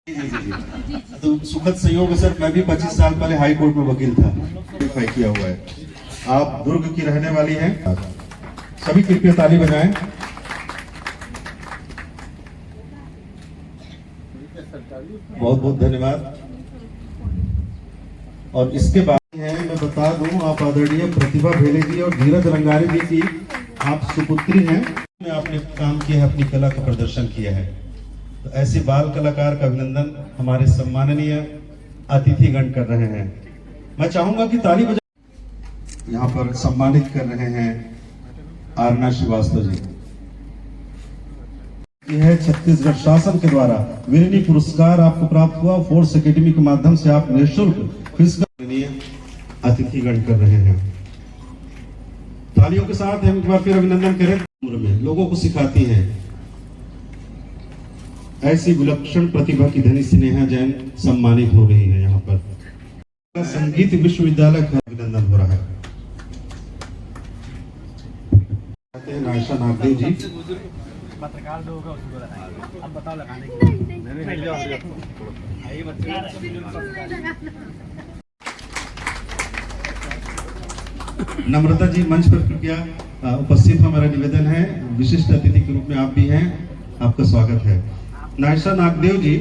जी जी जी। तो सुखद संयोग है सर, मैं भी 25 साल पहले हाई कोर्ट में वकील था, वेरीफाई किया हुआ है। आप दुर्ग की रहने वाली हैं, सभी कृपया ताली बजाएं। बहुत बहुत धन्यवाद। और इसके बाद है, मैं बता दूं, आप आदरणीय प्रतिभा भेले जी और धीरज रंगारी जी की आप सुपुत्री हैं। में आपने काम किया है, अपनी कला का प्रदर्शन किया है, तो ऐसे बाल कलाकार का अभिनंदन हमारे सम्माननीय अतिथिगण कर रहे हैं। मैं चाहूंगा कि ताली बजा यहाँ पर सम्मानित कर रहे हैं आरना श्रीवास्तव जी। यह छत्तीसगढ़ शासन के द्वारा वीरनी पुरस्कार आपको प्राप्त हुआ। फोर्स एकेडमी के माध्यम से आप निःशुल्क फीस का अतिथिगण कर रहे हैं। तालियों के साथ हम एक बार फिर अभिनंदन करें। उम्र में लोगों को सिखाती हैं, ऐसी विलक्षण प्रतिभा की धनी स्नेहा जैन सम्मानित हो रही है। यहाँ पर संगीत विश्वविद्यालय का अभिनंदन हो रहा है। नायशा नागदेव जी, पत्रकार लोग अब बताओ लगाने की। नम्रता जी मंच पर कृपया उपस्थित। हमारा निवेदन है, विशिष्ट अतिथि के रूप में आप भी हैं, आपका स्वागत है। नायशा नागदेव जी,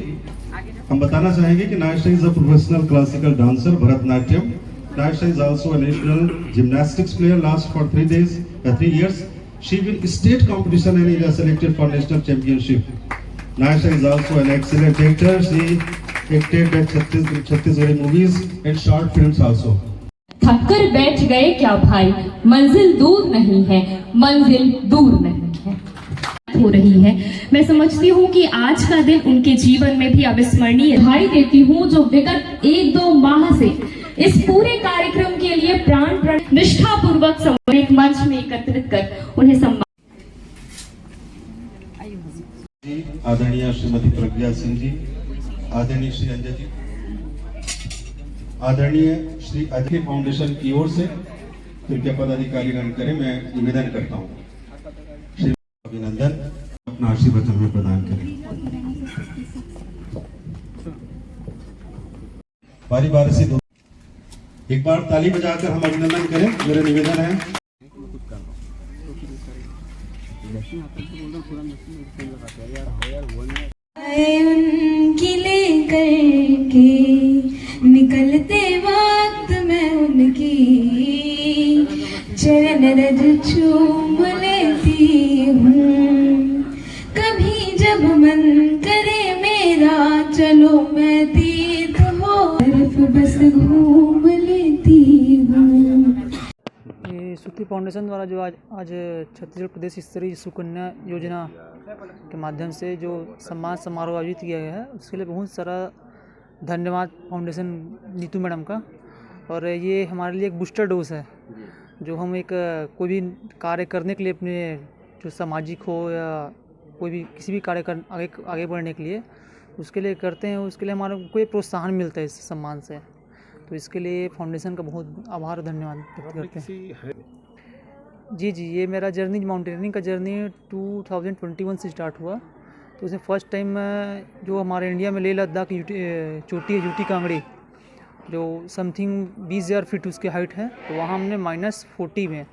हम बताना चाहेंगे कि Naisha is a professional classical dancer, Bharatanatyam. Naisha is also a national gymnastics player, last for 3 years. She win state competition and is selected for national championship. Naisha is also an excellent actor. She acted at Chhattisgarhi movies and short films also. थक कर बैठ गए क्या भाई, मंजिल दूर नहीं है, मंजिल दूर नहीं है हो रही है। मैं समझती हूँ कि आज का दिन उनके जीवन में भी अविस्मरणीय बधाई देती हूँ, जो विगत 1-2 माह से इस पूरे कार्यक्रम के लिए प्राण निष्ठा पूर्वक एक मंच में एकत्रित कर उन्हें सम्मान। आदरणीय श्रीमती प्रज्ञा सिंह जी, आदरणीय श्री अंजय जी, आदरणीय श्री अजय फाउंडेशन की ओर से कृपया पदाधिकारीगण करें, मैं निवेदन करता हूँ। श्री अभिनंदन अपना आशीर्वचन में प्रदान करें। बारी बारी से दो एक बार ताली बजाकर हम अभिनंदन करें, मेरा निवेदन है। उनकी लेकर के निकलते वक्त मैं उनकी चरण रज चूम लेती हूँ। कभी जब मन करे मेरा, चलो मैं तीर्थ हो तरफ बस घूम लेती हूँ। ये सुखी फाउंडेशन द्वारा जो आज छत्तीसगढ़ प्रदेश स्तरीय सुकन्या योजना के माध्यम से जो सम्मान समारोह आयोजित किया गया है, उसके लिए बहुत सारा धन्यवाद फाउंडेशन नीतू मैडम का। और ये हमारे लिए एक बूस्टर डोज है, जो हम एक कोई भी कार्य करने के लिए, अपने जो सामाजिक हो या कोई भी किसी भी कार्य कर आगे बढ़ने के लिए उसके लिए करते हैं, उसके लिए हमारा कोई प्रोत्साहन मिलता है इस सम्मान से। तो इसके लिए फाउंडेशन का बहुत आभार धन्यवाद व्यक्त करते हैं। जी, ये मेरा जर्नी माउंटेनियरिंग का जर्नी 2021 से स्टार्ट हुआ। तो उसमें फर्स्ट टाइम जो हमारे इंडिया में लेह लद्दाख चोटी है, यूटी कांगड़ी, जो समथिंग 20,000 फीट उसकी हाइट है, तो वहाँ हमने -40 में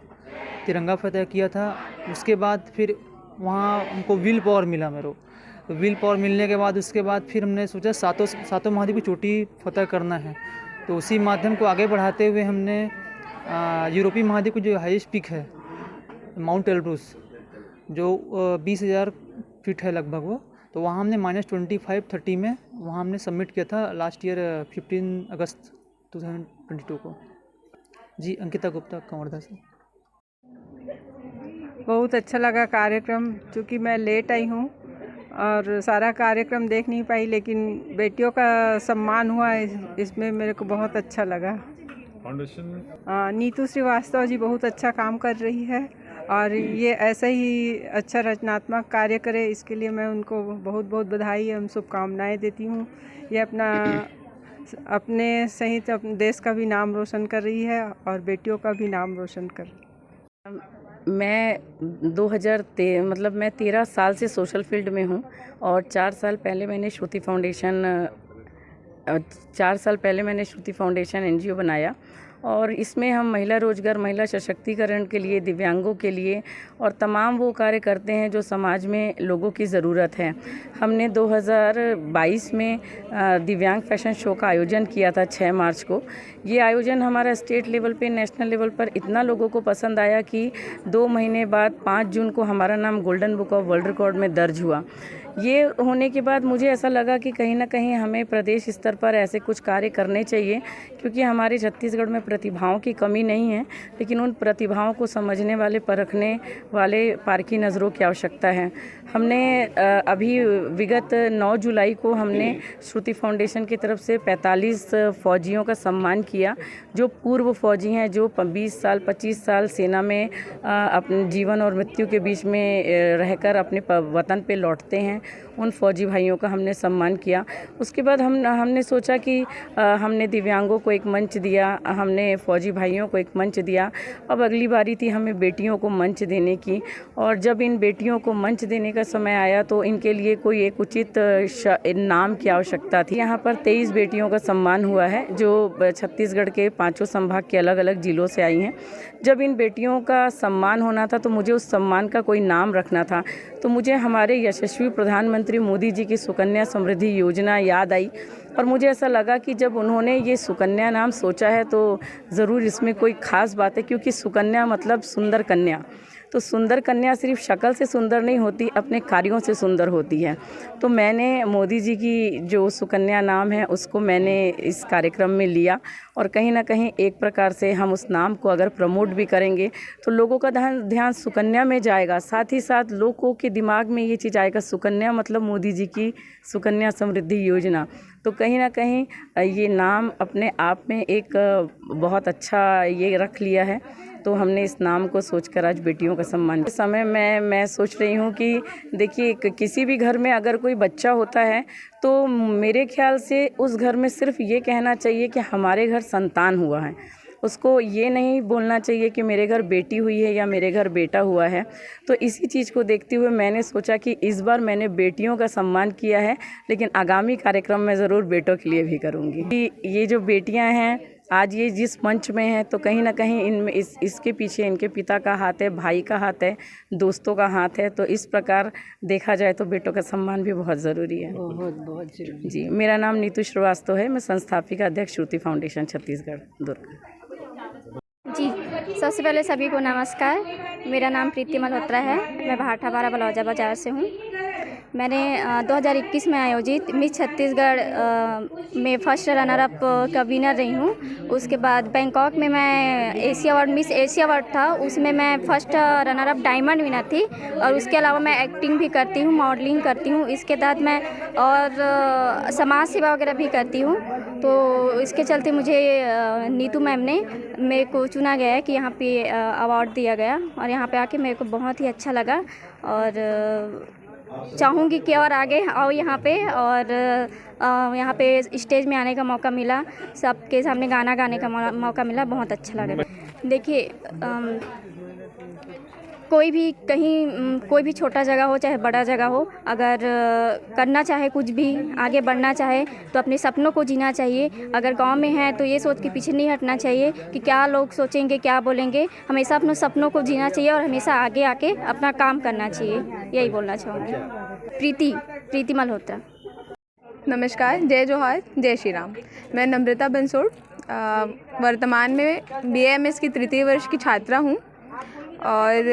तिरंगा फतह किया था। उसके बाद फिर वहाँ हमको विल पावर मिला मेरे को। तो विल पावर मिलने के बाद उसके बाद फिर हमने सोचा सातों महाद्वीप की चोटी फतह करना है। तो उसी माध्यम को आगे बढ़ाते हुए हमने यूरोपीय महाद्वीप की जो हाईएस्ट पीक है माउंट एल्ब्रूस, जो 20,000 फीट है लगभग वो, तो वहाँ हमने -25-30 में वहाँ हमने सबमिट किया था लास्ट ईयर 15 अगस्त 2022 को। जी, अंकिता गुप्ता कंवरधा से। बहुत अच्छा लगा कार्यक्रम, क्योंकि मैं लेट आई हूँ और सारा कार्यक्रम देख नहीं पाई, लेकिन बेटियों का सम्मान हुआ इसमें मेरे को बहुत अच्छा लगा। फाउंडेशन नीतू श्रीवास्तव जी बहुत अच्छा काम कर रही है और ये ऐसा ही अच्छा रचनात्मक कार्य करे, इसके लिए मैं उनको बहुत बहुत बधाई एवं शुभकामनाएं देती हूँ। ये अपने सहित अपने देश का भी नाम रोशन कर रही है और बेटियों का भी नाम रोशन कर रही है। मैं 13 साल से सोशल फील्ड में हूँ और 4 साल पहले मैंने श्रुति फाउंडेशन NGO बनाया और इसमें हम महिला रोजगार, महिला सशक्तिकरण के लिए, दिव्यांगों के लिए और तमाम वो कार्य करते हैं जो समाज में लोगों की ज़रूरत है। हमने 2022 में दिव्यांग फैशन शो का आयोजन किया था 6 मार्च को। ये आयोजन हमारा स्टेट लेवल पे, नेशनल लेवल पर इतना लोगों को पसंद आया कि 2 महीने बाद 5 जून को हमारा नाम golden book of world record में दर्ज हुआ। ये होने के बाद मुझे ऐसा लगा कि कहीं ना कहीं हमें प्रदेश स्तर पर ऐसे कुछ कार्य करने चाहिए, क्योंकि हमारे छत्तीसगढ़ में प्रतिभाओं की कमी नहीं है, लेकिन उन प्रतिभाओं को समझने वाले, परखने वाले पारखी नज़रों की आवश्यकता है। हमने अभी विगत 9 जुलाई को हमने श्रुति फाउंडेशन की तरफ से 45 फौजियों का सम्मान किया, जो पूर्व फौजी हैं, जो 20 साल 25 साल सेना में अपने जीवन और मृत्यु के बीच में रहकर अपने वतन पे लौटते हैं। उन फौजी भाइयों का हमने सम्मान किया। उसके बाद हमने सोचा कि हमने दिव्यांगों को एक मंच दिया, हमने फौजी भाइयों को एक मंच दिया। अब अगली बारी थी हमें बेटियों को मंच देने की, और जब इन बेटियों को मंच देने का समय आया तो इनके लिए कोई एक उचित नाम की आवश्यकता थी। यहाँ पर 23 बेटियों का सम्मान हुआ है, जो छत्तीसगढ़ के 5 संभाग के अलग अलग जिलों से आई हैं। जब इन बेटियों का सम्मान होना था तो मुझे उस सम्मान का कोई नाम रखना था, तो मुझे हमारे यशस्वी प्रधानमंत्री मोदी जी की सुकन्या समृद्धि योजना याद आई और मुझे ऐसा लगा कि जब उन्होंने ये सुकन्या नाम सोचा है तो ज़रूर इसमें कोई ख़ास बात है, क्योंकि सुकन्या मतलब सुंदर कन्या। तो सुंदर कन्या सिर्फ शक्ल से सुंदर नहीं होती, अपने कार्यों से सुंदर होती है। तो मैंने मोदी जी की जो सुकन्या नाम है उसको मैंने इस कार्यक्रम में लिया, और कहीं ना कहीं एक प्रकार से हम उस नाम को अगर प्रमोट भी करेंगे तो लोगों का ध्यान सुकन्या में जाएगा, साथ ही साथ लोगों के दिमाग में ये चीज़ आएगा, सुकन्या मतलब मोदी जी की सुकन्या समृद्धि योजना। तो कहीं ना कहीं ये नाम अपने आप में एक बहुत अच्छा ये रख लिया है। तो हमने इस नाम को सोचकर आज बेटियों का सम्मान। इस समय मैं सोच रही हूँ कि देखिए, किसी भी घर में अगर कोई बच्चा होता है तो मेरे ख्याल से उस घर में सिर्फ ये कहना चाहिए कि हमारे घर संतान हुआ है। उसको ये नहीं बोलना चाहिए कि मेरे घर बेटी हुई है या मेरे घर बेटा हुआ है। तो इसी चीज़ को देखते हुए मैंने सोचा कि इस बार मैंने बेटियों का सम्मान किया है, लेकिन आगामी कार्यक्रम में ज़रूर बेटों के लिए भी करूँगी। ये जो बेटियाँ हैं आज ये जिस मंच में हैं, तो कहीं ना कहीं इनमें इसके पीछे इनके पिता का हाथ है, भाई का हाथ है, दोस्तों का हाथ है। तो इस प्रकार देखा जाए तो बेटों का सम्मान भी बहुत ज़रूरी है। बहुत जरूरी। जी, मेरा नाम नीतू श्रीवास्तव है। मैं संस्थापिका अध्यक्ष श्रुति फाउंडेशन छत्तीसगढ़ दुर्ग। जी, सबसे पहले सभी को नमस्कार। मेरा नाम प्रीति मल्होत्रा है। मैं भाटापारा बलौजा बाजार से हूँ। मैंने 2021 में आयोजित मिस छत्तीसगढ़ में फर्स्ट रनर अप का विनर रही हूँ। उसके बाद बैंकॉक में मैं Asia award, miss Asia award था, उसमें मैं first runner up diamond winner थी। और उसके अलावा मैं एक्टिंग भी करती हूँ, मॉडलिंग करती हूँ। इसके तहत मैं और समाज सेवा वगैरह भी करती हूँ। तो इसके चलते मुझे नीतू मैम ने मेरे को चुना गया है कि यहाँ पे अवार्ड दिया गया, और यहाँ पे आके मेरे को बहुत ही अच्छा लगा। और चाहूँगी कि और आगे आओ यहाँ पे, और यहाँ पे स्टेज में आने का मौका मिला, सबके सामने गाना गाने का मौका मिला, बहुत अच्छा लगा। देखिए, कोई भी कहीं कोई भी छोटा जगह हो चाहे बड़ा जगह हो, अगर करना चाहे कुछ भी, आगे बढ़ना चाहे तो अपने सपनों को जीना चाहिए। अगर गांव में है तो ये सोच के पीछे नहीं हटना चाहिए कि क्या लोग सोचेंगे, क्या बोलेंगे। हमेशा अपने सपनों को जीना चाहिए और हमेशा आगे आके अपना काम करना चाहिए, यही बोलना चाहूँगी। प्रीति मल्होत्रा। नमस्कार, जय जोहार, जय श्री राम। मैं नम्रता बंसोड़ वर्तमान में BAMS की 3य वर्ष की छात्रा हूँ और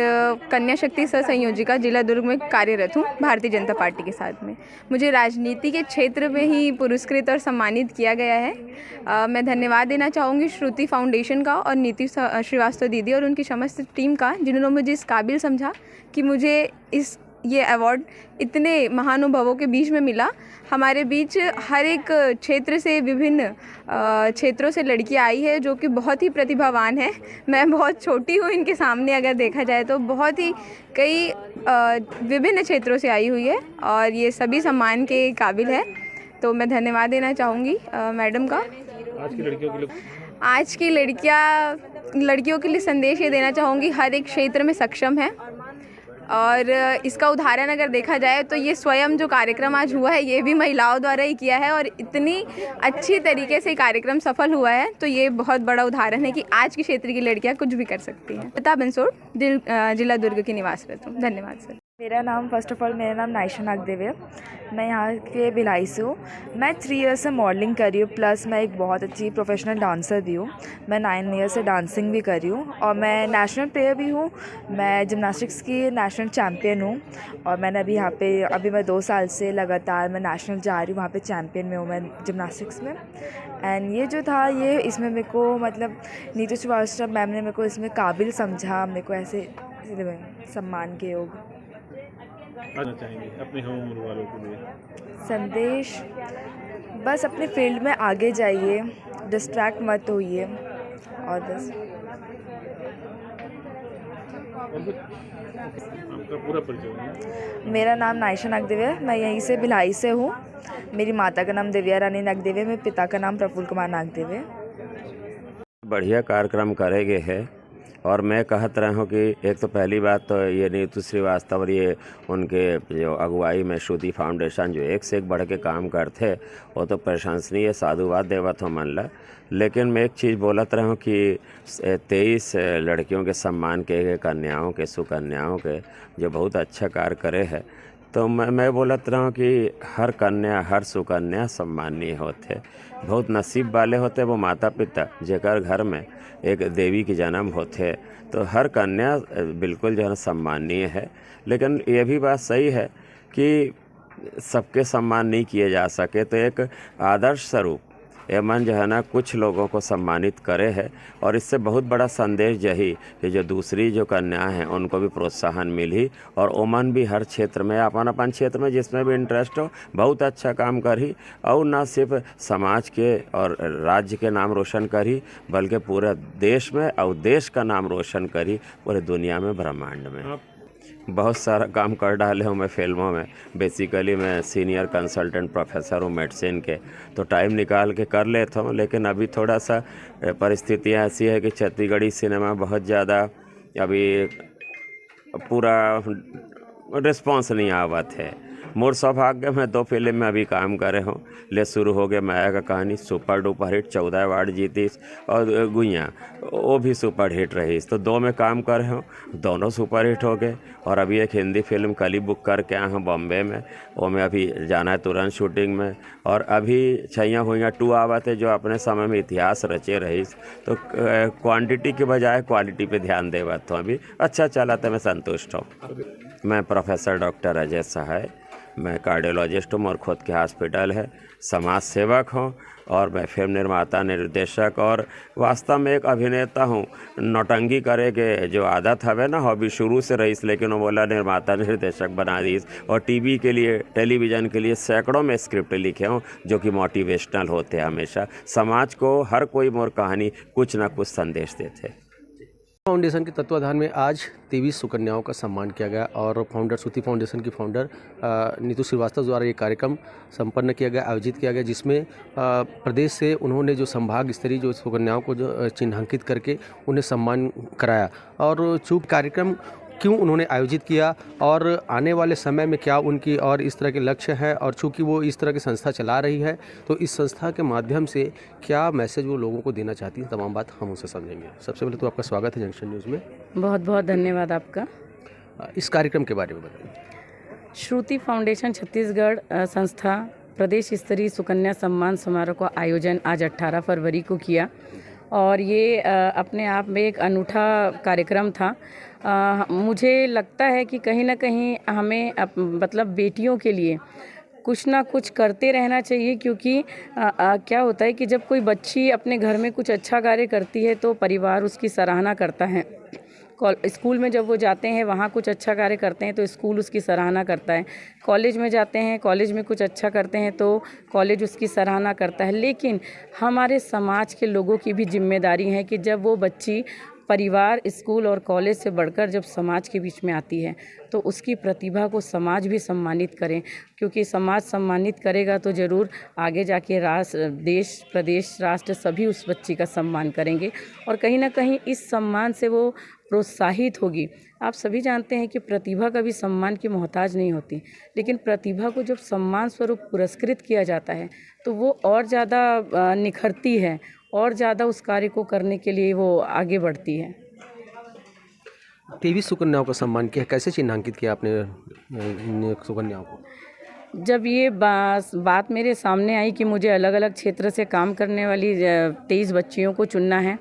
कन्या शक्ति सह संयोजिका जिला दुर्ग में कार्यरत हूँ भारतीय जनता पार्टी के साथ में। मुझे राजनीति के क्षेत्र में ही पुरस्कृत और सम्मानित किया गया है। मैं धन्यवाद देना चाहूँगी श्रुति फाउंडेशन का और नीतू श्रीवास्तव दीदी और उनकी समस्त टीम का, जिन्होंने मुझे इस काबिल समझा कि मुझे ये अवार्ड इतने महानुभावों के बीच में मिला। हमारे बीच हर एक क्षेत्र से, विभिन्न क्षेत्रों से लड़कियां आई है जो कि बहुत ही प्रतिभावान है। मैं बहुत छोटी हूँ इनके सामने, अगर देखा जाए तो बहुत ही कई विभिन्न क्षेत्रों से आई हुई है और ये सभी सम्मान के काबिल है। तो मैं धन्यवाद देना चाहूँगी मैडम का। आज की लड़कियाँ लड़कियों के लिए संदेश ये देना चाहूँगी, हर एक क्षेत्र में सक्षम है। और इसका उदाहरण अगर देखा जाए तो ये स्वयं जो कार्यक्रम आज हुआ है ये भी महिलाओं द्वारा ही किया है और इतनी अच्छी तरीके से कार्यक्रम सफल हुआ है, तो ये बहुत बड़ा उदाहरण है कि आज के क्षेत्र की लड़कियां कुछ भी कर सकती हैं। नम्रता बंसोड़, जिला दुर्ग की निवासरत हूँ। धन्यवाद सर। मेरा नाम मेरा नाम नायशा नागदेव है। मैं यहाँ के भिलाई से हूँ। मैं 3 ईयर्स से मॉडलिंग कर रही हूँ, प्लस मैं एक बहुत अच्छी प्रोफेशनल डांसर भी हूँ। मैं 9 ईयर्स से डांसिंग भी कर रही हूँ और मैं नेशनल प्लेयर भी हूँ। मैं जिम्नास्टिक्स की नेशनल चैम्पियन हूँ और मैंने अभी मैं 2 साल से लगातार मैं नेशनल जा रही हूँ, वहाँ पे चैम्पियन में हूँ मैं जिम्नास्टिक्स में। एंड ये जो था इसमें मेरे को मतलब नीतू श्रीवास्तव मैम ने मेरे को इसमें काबिल समझा, मेरे को ऐसे सम्मान के योग आना चाहेंगे अपने हम उम्र वालों के लिए संदेश, बस अपने फील्ड में आगे जाइए, डिस्ट्रैक्ट मत होइए और बस। आपका पूरा परिचय? मेरा नाम नायशा नागदेव है। मैं यहीं से भिलाई से हूँ। मेरी माता का नाम दिव्या रानी नागदेव है। मेरे पिता का नाम प्रफुल्ल कुमार नागदेव है। बढ़िया कार्यक्रम करेंगे है और मैं कहत रहा हूँ कि एक तो पहली बात तो ये नीतू श्रीवास्तव और ये उनके जो अगुवाई में श्रुति फाउंडेशन जो एक से एक बढ़ के काम करते वो तो प्रशंसनीय साधुवाद देवत हो मन ला। लेकिन मैं एक चीज़ बोलत रहा हूँ कि 23 लड़कियों के सम्मान के कन्याओं के सुकन्याओं के जो बहुत अच्छा कार्य करे है, तो मैं बोलत रहा हूँ कि हर कन्या हर सुकन्या सम्मानीय होते, बहुत नसीब वाले होते वो माता पिता जेकर घर में एक देवी की जन्म होते, तो हर कन्या बिल्कुल जो है सम्मानीय है। लेकिन ये भी बात सही है कि सबके सम्मान नहीं किए जा सके, तो एक आदर्श स्वरूप ये मन जो है ना कुछ लोगों को सम्मानित करे है और इससे बहुत बड़ा संदेश यही कि जो दूसरी जो कन्या हैं उनको भी प्रोत्साहन मिली और ओमन भी हर क्षेत्र में अपन क्षेत्र में जिसमें भी इंटरेस्ट हो बहुत अच्छा काम करी और ना सिर्फ समाज के और राज्य के नाम रोशन करी बल्कि पूरे देश में और देश का नाम रोशन करी पूरे दुनिया में ब्रह्मांड में। बहुत सारा काम कर डाले हूँ मैं फिल्मों में। बेसिकली मैं सीनियर कंसल्टेंट प्रोफेसर हूँ मेडिसिन के, तो टाइम निकाल के कर लेता हूँ। लेकिन अभी थोड़ा सा परिस्थितियाँ ऐसी है कि छत्तीसगढ़ी सिनेमा बहुत ज़्यादा अभी पूरा रिस्पॉन्स नहीं आवत है। मोर सौभाग्य में 2 फिल्म में अभी काम करे हूँ। ले शुरू हो गया माया का कहानी, सुपर डुपर हिट, 14 अवार्ड जीतीस, और गुइयाँ वो भी सुपर हिट रही, तो 2 में काम करे हूँ, दोनों सुपर हिट हो गए। और अभी एक हिंदी फिल्म कली बुक करके आया हूँ बॉम्बे में, वो में अभी जाना है तुरंत शूटिंग में। और अभी छैया हुइयाँ 2 आवत है जो अपने समय में इतिहास रचे रही, तो क्वांटिटी के बजाय क्वालिटी पे ध्यान देवत तो अभी अच्छा चला, तो मैं संतुष्ट हूँ। मैं प्रोफेसर डॉक्टर अजय सहाय, मैं कार्डियोलॉजिस्ट हूँ और खुद के हॉस्पिटल है, समाज सेवक हूँ और मैं फिल्म निर्माता निर्देशक और वास्तव में एक अभिनेता हूँ। नौटंकी करे के जो आदत हवे ना हॉबी शुरू से रही, लेकिन वो बोला निर्माता निर्देशक बना दी और टीवी के लिए टेलीविज़न के लिए सैकड़ों में स्क्रिप्ट लिखे हूँ जो कि मोटिवेशनल होते हैं, हमेशा समाज को हर कोई मोर कहानी कुछ ना कुछ संदेश देते। फाउंडेशन के तत्वाधान में आज 23 सुकन्याओं का सम्मान किया गया और फाउंडर श्रुति फाउंडेशन की फाउंडर नीतू श्रीवास्तव द्वारा ये कार्यक्रम संपन्न किया गया, आयोजित किया गया, जिसमें प्रदेश से उन्होंने जो संभाग स्तरीय जो सुकन्याओं को जो चिन्हांकित करके उन्हें सम्मान कराया। और चूँकि कार्यक्रम क्यों उन्होंने आयोजित किया और आने वाले समय में क्या उनकी और इस तरह के लक्ष्य हैं, और चूँकि वो इस तरह की संस्था चला रही है तो इस संस्था के माध्यम से क्या मैसेज वो लोगों को देना चाहती है, तमाम बात हम उनसे समझेंगे। सबसे पहले तो आपका स्वागत है जंक्शन न्यूज़ में। बहुत बहुत धन्यवाद आपका। इस कार्यक्रम के बारे में बताइए। श्रुति फाउंडेशन छत्तीसगढ़ संस्था प्रदेश स्तरीय सुकन्या सम्मान समारोह का आयोजन आज 18 फरवरी को किया और ये अपने आप में एक अनूठा कार्यक्रम था। मुझे लगता है कि कहीं ना कहीं हमें मतलब बेटियों के लिए कुछ ना कुछ करते रहना चाहिए, क्योंकि क्या होता है कि जब कोई बच्ची अपने घर में कुछ अच्छा कार्य करती है तो परिवार उसकी सराहना करता है। स्कूल में जब वो जाते हैं वहाँ कुछ अच्छा कार्य करते हैं तो स्कूल उसकी सराहना करता है। कॉलेज में जाते हैं, कॉलेज में कुछ अच्छा करते हैं तो कॉलेज उसकी सराहना करता है। लेकिन हमारे समाज के लोगों की भी जिम्मेदारी है कि जब वो बच्ची परिवार, स्कूल और कॉलेज से बढ़कर जब समाज के बीच में आती है तो उसकी प्रतिभा को समाज भी सम्मानित करें, क्योंकि समाज सम्मानित करेगा तो ज़रूर आगे जाके राष्ट्र, देश, प्रदेश, राष्ट्र सभी उस बच्ची का सम्मान करेंगे और कहीं ना कहीं इस सम्मान से वो प्रोत्साहित होगी। आप सभी जानते हैं कि प्रतिभा कभी सम्मान की मोहताज नहीं होती, लेकिन प्रतिभा को जब सम्मान स्वरूप पुरस्कृत किया जाता है तो वो और ज़्यादा निखरती है और ज़्यादा उस कार्य को करने के लिए वो आगे बढ़ती है। 23 सुकन्याओं का सम्मान किया, कैसे चिन्हांकित किया आपने इन सुकन्याओं को? जब ये बात मेरे सामने आई कि मुझे अलग अलग क्षेत्र से काम करने वाली 23 बच्चियों को चुनना है,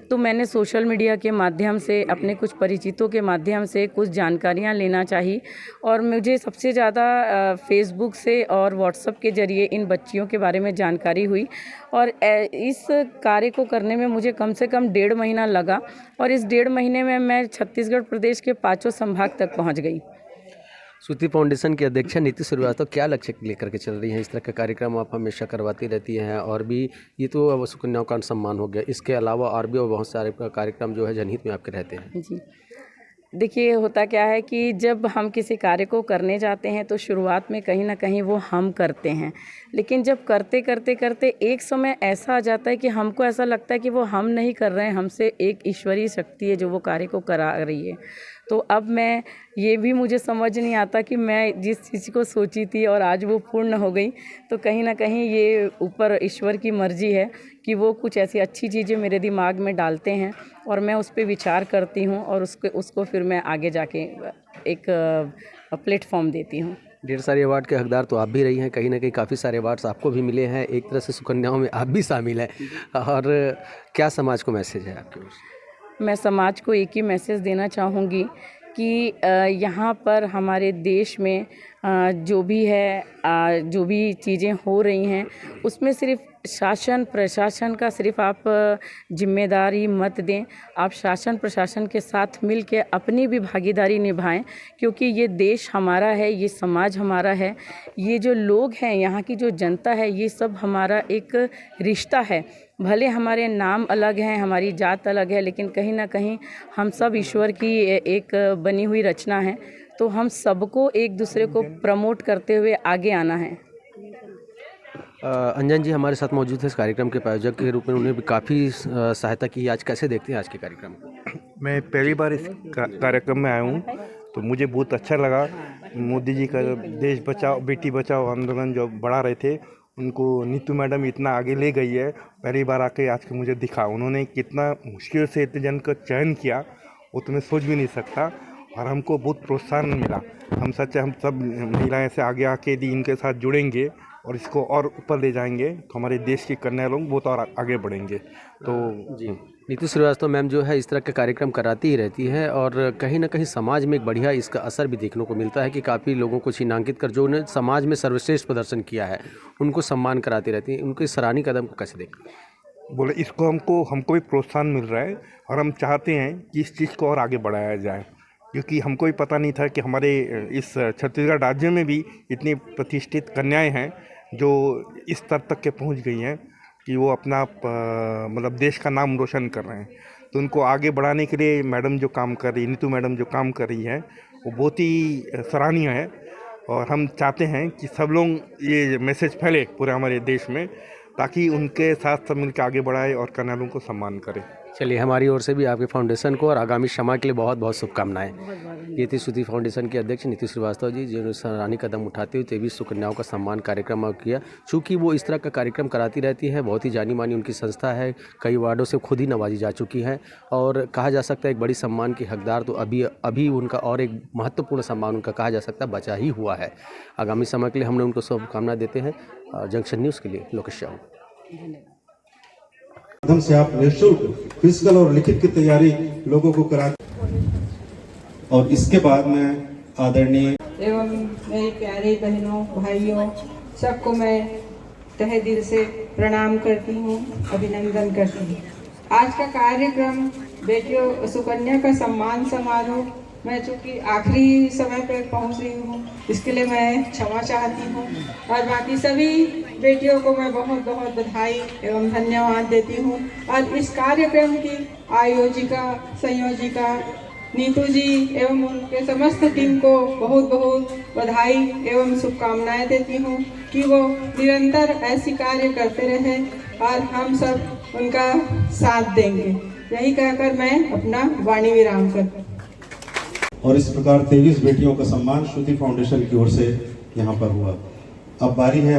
तो मैंने सोशल मीडिया के माध्यम से, अपने कुछ परिचितों के माध्यम से कुछ जानकारियां लेना चाहिए और मुझे सबसे ज़्यादा फेसबुक से और व्हाट्सएप के ज़रिए इन बच्चियों के बारे में जानकारी हुई और इस कार्य को करने में मुझे कम से कम 1.5 महीना लगा और इस 1.5 महीने में मैं छत्तीसगढ़ प्रदेश के 5 संभाग तक पहुँच गई। श्रुति फाउंडेशन की अध्यक्षा नीतू श्रीवास्तव क्या लक्ष्य लेकर के चल रही हैं? इस तरह का कार्यक्रम आप हमेशा करवाती रहती हैं और भी ये तो अब सुकन्याओं का सम्मान हो गया, इसके अलावा और भी बहुत सारे कार्यक्रम जो है जनहित में आपके रहते हैं। जी देखिए, होता क्या है कि जब हम किसी कार्य को करने जाते हैं तो शुरुआत में कहीं ना कहीं वो हम करते हैं, लेकिन जब करते करते करते एक समय ऐसा आ जाता है कि हमको ऐसा लगता है कि वो हम नहीं कर रहे हैं, हमसे एक ईश्वरीय शक्ति है जो वो कार्य को करा रही है। तो अब मैं ये भी मुझे समझ नहीं आता कि मैं जिस चीज़ को सोची थी और आज वो पूर्ण हो गई, तो कहीं ना कहीं ये ऊपर ईश्वर की मर्जी है कि वो कुछ ऐसी अच्छी चीज़ें मेरे दिमाग में डालते हैं और मैं उस पर विचार करती हूँ और उसको फिर मैं आगे जाके एक प्लेटफॉर्म देती हूँ। ढेर सारे अवार्ड के हकदार तो आप भी रही हैं, कहीं ना कहीं काफ़ी सारे अवार्ड्स आपको भी मिले हैं, एक तरह से सुकन्याओं में आप भी शामिल हैं, और क्या समाज को मैसेज है आपके ओर से? मैं समाज को एक ही मैसेज देना चाहूँगी कि यहाँ पर हमारे देश में जो भी है, जो भी चीज़ें हो रही हैं उसमें सिर्फ शासन प्रशासन का सिर्फ आप जिम्मेदारी मत दें, आप शासन प्रशासन के साथ मिल के अपनी भी भागीदारी निभाएं, क्योंकि ये देश हमारा है, ये समाज हमारा है, ये जो लोग हैं, यहाँ की जो जनता है, ये सब हमारा एक रिश्ता है। भले हमारे नाम अलग हैं, हमारी जात अलग है, लेकिन कहीं ना कहीं हम सब ईश्वर की एक बनी हुई रचना है, तो हम सबको एक दूसरे को प्रमोट करते हुए आगे आना है। अंजन जी हमारे साथ मौजूद है इस कार्यक्रम के प्रायोजक के रूप में, उन्हें भी काफ़ी सहायता की। आज कैसे देखते हैं आज के कार्यक्रम को? मैं पहली बार इस कार्यक्रम में आया हूँ तो मुझे बहुत अच्छा लगा। मोदी जी का देश बचाओ बेटी बचाओ आंदोलन जो बढ़ा रहे थे, उनको नीतू मैडम इतना आगे ले गई है। पहली बार आके आज के मुझे दिखा उन्होंने कितना मुश्किल से इतने जन का चयन किया, वो तो मैं सोच भी नहीं सकता, और हमको बहुत प्रोत्साहन मिला। हम सब महिलाएं से आगे आके भी इनके साथ जुड़ेंगे और इसको और ऊपर ले जाएंगे तो हमारे देश की कन्या लोग बहुत और आगे बढ़ेंगे। तो जी नीतू श्रीवास्तव मैम जो है इस तरह के कार्यक्रम कराती ही रहती है और कहीं ना कहीं समाज में एक बढ़िया इसका असर भी देखने को मिलता है कि काफ़ी लोगों को चिन्हांकित कर जो उन्हें समाज में सर्वश्रेष्ठ प्रदर्शन किया है उनको सम्मान कराती रहती है। उनके सराहनीय कदम को कैसे देखें? बोले इसको हमको भी प्रोत्साहन मिल रहा है और हम चाहते हैं कि इस चीज़ को और आगे बढ़ाया जाए, क्योंकि हमको भी पता नहीं था कि हमारे इस छत्तीसगढ़ राज्य में भी इतनी प्रतिष्ठित कन्याएं हैं जो इस स्तर तक के पहुंच गई हैं कि वो अपना मतलब देश का नाम रोशन कर रहे हैं। तो उनको आगे बढ़ाने के लिए मैडम जो काम कर रही, नीतू मैडम जो काम कर रही है, वो बहुत ही सराहनीय है और हम चाहते हैं कि सब लोग ये मैसेज फैले पूरे हमारे देश में, ताकि उनके साथ सब मिलकर आगे बढ़ाए और कन्याओं को सम्मान करें। चलिए हमारी ओर से भी आपके फाउंडेशन को और आगामी क्षमा के लिए बहुत बहुत शुभकामनाएं। ये थी श्रुति फाउंडेशन के अध्यक्ष नीतू श्रीवास्तव जी, जिन्होंने सराहनीय कदम उठाते हुए 23 सुकन्याओं का सम्मान कार्यक्रम किया। चूँकि वो इस तरह का कार्यक्रम कराती रहती है, बहुत ही जानी मानी उनकी संस्था है, कई अवार्डों से खुद ही नवाजी जा चुकी है और कहा जा सकता है एक बड़ी सम्मान की हकदार तो अभी उनका और एक महत्वपूर्ण सम्मान उनका कहा जा सकता है बचा ही हुआ है। आगामी समय के लिए हमने उनको शुभकामना देते हैं। जंक्शन न्यूज़ के लिए लोकेश शाह। माध्यम से आप निःशुल्क फिजिकल और लिखित की तैयारी लोगों को करा, और इसके बाद में आदरणीय एवं मेरी प्यारे बहनों भाइयों सबको मैं तहे दिल से प्रणाम करती हूँ, अभिनंदन करती हूँ। आज का कार्यक्रम बेटियों सुकन्या का सम्मान समारोह, मैं चूँकि आखिरी समय पर पहुँच रही हूँ इसके लिए मैं क्षमा चाहती हूँ और बाकी सभी बेटियों को मैं बहुत बहुत बधाई एवं धन्यवाद देती हूँ। और इस कार्यक्रम की आयोजिका संयोजिका नीतू जी एवं उनके समस्त टीम को बहुत बहुत बधाई एवं शुभकामनाएं देती हूँ कि वो निरंतर ऐसी कार्य करते रहे और हम सब उनका साथ देंगे। यही कहकर मैं अपना वाणी विराम करती हूँ। और इस प्रकार 23 बेटियों का सम्मान श्रुति फाउंडेशन की ओर से यहाँ पर हुआ। अब बारी है